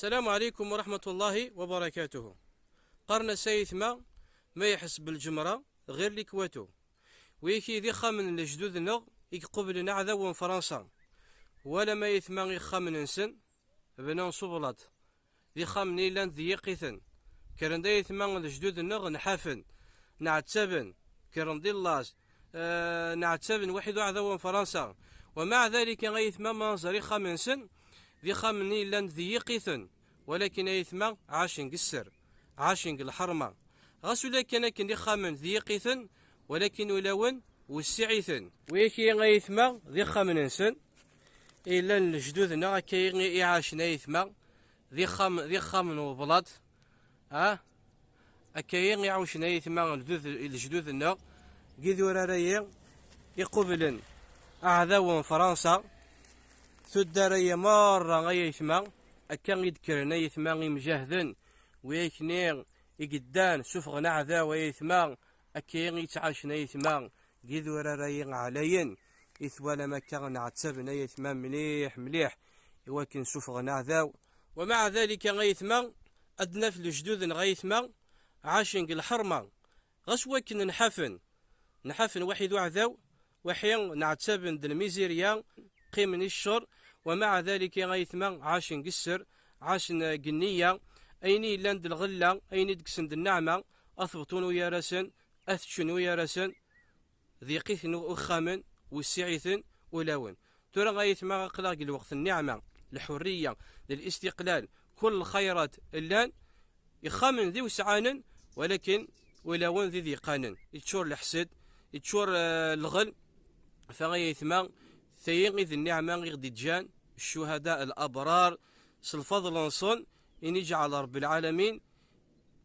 السلام عليكم ورحمة الله وبركاته. قرن سيث ما يحس بالجمرة غير لكواتو ويكي ذي خامن الجدود نغ يقبل نعذا فرنسا ولا ما يثما يخامن انسن بنان صبلات ذي خامن إيلان ذي يقيثن كرن دي يثما الجدود نغ نحافن نعتبن كرن دي اللاس نعتبن واحد عذا فرنسا ومع ذلك غيثما منظر خامن سن ذي خامن إيلان ذي يقيثن ولكن يثما عاشن قسر عاشن الحرمة غاسو لكن ذي خامن ذي يقيثن ولكن ولاون والسعيثن ويكي غيثما ذي خامن انسن إلا الجدودنا كي عاشنا يثما ذي خامن وبلاط أكاين يعوشنا يثما الجدودنا كي وراريا يقبلن أعذاو فرنسا ثداريا مرة غيثما أكان يذكرنا يثما مجاهدن ويكني يقدان سفغنا عذاو يثما أكين يتعاشنا يثما كي وراريا عليين إثوالا ما كان نعتبنا يثما مليح مليح ولكن سفغنا عذاو ومع ذلك غيثما أدنى في الجدود غيثما عاشن الحرمة غاس ولكن نحفن واحد عذاو وحين نعتبن الميزيريا قيمن الشر ومع ذلك غيثما عاشن قسر عاشن قنية أيني لاند الغلة أيني دكسند النعمة أثبتون ويا راسن أثشن ويا راسن ذيقيثن وخامن والسعيثن ولاون ترى غيثما قلاق الوقت النعمة الحرية للاستقلال كل الخيرات اللان يخامن ذي وسعانن ولكن ولاون ذي قانن يتشور الحسد يتشور الغل فغيثما ثيغ ذي النعمة غدي جان الشهداء الأبرار سالفضل نصن إن يجعل رب العالمين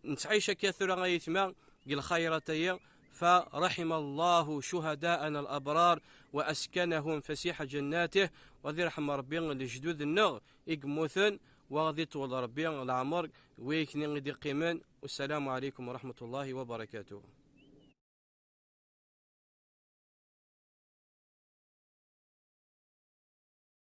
نتعيش كثر غيثما الخيراتية فرحم الله شهداءنا الأبرار وأسكنهم فسيح جناته وذي رحم ربي لجدود النغ إقموثن وغذي طول ربي العمر ويكني غدي قيمن والسلام عليكم ورحمة الله وبركاته.